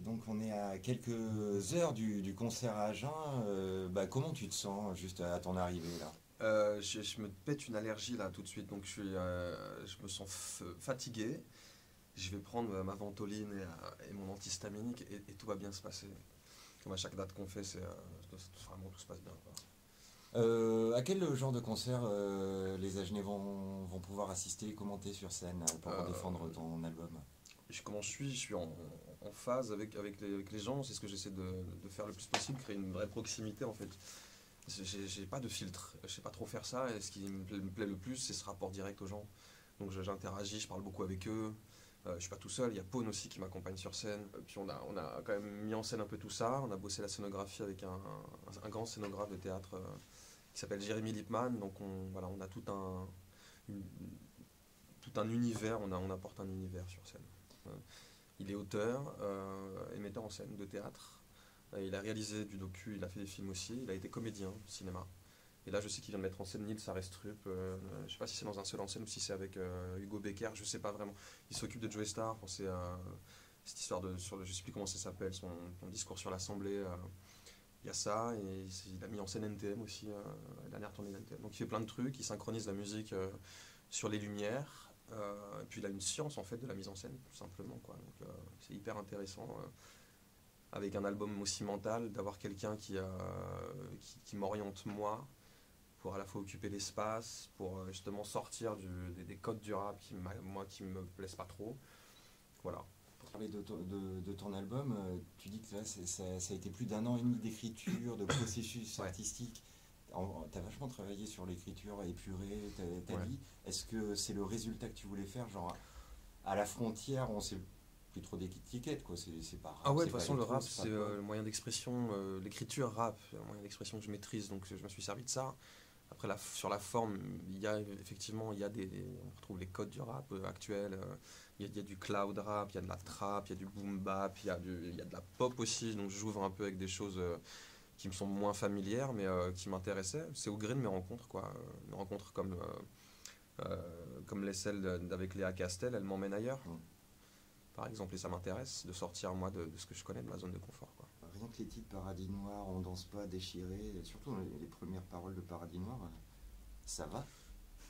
Donc on est à quelques heures du concert à Agen. Comment tu te sens juste à ton arrivée là? Je me pète une allergie là tout de suite, donc je me sens fatigué. Je vais prendre ma ventoline et mon antihistaminique et tout va bien se passer. Comme à chaque date qu'on fait, vraiment tout se passe bien, quoi. À quel genre de concert les Agenais vont pouvoir assister, commenter sur scène pour Euh, défendre ton album? Comment je suis en phase avec les gens, c'est ce que j'essaie de faire le plus possible, créer une vraie proximité en fait. J'ai pas de filtre, je sais pas trop faire ça, et ce qui me plaît le plus, c'est ce rapport direct aux gens. Donc j'interagis, je parle beaucoup avec eux. Je suis pas tout seul, il y a Pone aussi qui m'accompagne sur scène. Puis on a quand même mis en scène un peu tout ça. On a bossé la scénographie avec un grand scénographe de théâtre qui s'appelle Jérémy Lipman. Donc voilà, on a une- tout un univers, on apporte un univers sur scène. Euh, il est auteur et metteur en scène de théâtre. Il a réalisé du docu, il a fait des films aussi. Il a été comédien de cinéma. Et là, je sais qu'il vient de mettre en scène Nils Arestrup. Je sais pas si c'est dans un seul en scène ou si c'est avec Hugo Becker, je sais pas vraiment. Il s'occupe de Joe Star pour cette histoire je sais plus comment ça s'appelle, son discours sur l'Assemblée. Il y a ça, et il a mis en scène NTM aussi, la dernière tournée d'NTM. Donc il fait plein de trucs, il synchronise la musique sur les lumières. Et puis il a une science en fait de la mise en scène, tout simplement, quoi. Donc c'est hyper intéressant. Avec un album aussi mental, d'avoir quelqu'un qui m'oriente moi, pour à la fois occuper l'espace, pour justement sortir des codes du rap moi qui me plaisent pas trop. Voilà. Pour parler de ton album, tu dis que là, ça a été plus d'un an et demi d'écriture, de processus Ouais. artistique. Tu as vachement travaillé sur l'écriture, épurée ta Ouais. vie. Est-ce que c'est le résultat que tu voulais faire? Genre, à la frontière, on sait plus trop d'étiquettes, quoi. C'est pas Ah rap, ouais, de c'est toute pas façon, le électro, rap, c'est pas c'est pop. le moyen d'expression, l'écriture rap, c'est un moyen d'expression que je maîtrise, donc je me suis servi de ça. Après, sur la forme, effectivement, on retrouve les codes du rap actuel. Il y a du cloud rap, il y a de la trap, il y a du boom bap, il y a de la pop aussi. Donc j'ouvre un peu avec des choses qui me sont moins familières, mais qui m'intéressaient. C'est au gré de mes rencontres, quoi. Mes rencontres comme celles avec Léa Castel, elles m'emmènent ailleurs, Mm. par exemple. Et ça m'intéresse de sortir, moi, de ce que je connais, de ma zone de confort, quoi. Rien que les titres Paradis Noir, On danse pas, Déchiré, surtout les premières paroles de Paradis Noir, ça va.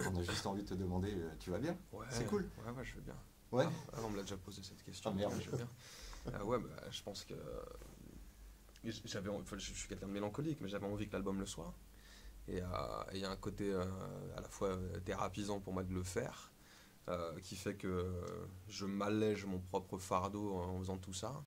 On a juste envie de te demander, tu vas bien? Ouais, C'est cool. ouais, je veux bien. Ouais. On me l'a déjà posé cette question. Ah merde. Ouais, je veux bien. Ouais, je pense que enfin, je suis quelqu'un de mélancolique, mais j'avais envie que l'album le soit. Et il y a un côté à la fois thérapisant pour moi de le faire, qui fait que je m'allège mon propre fardeau en faisant tout ça.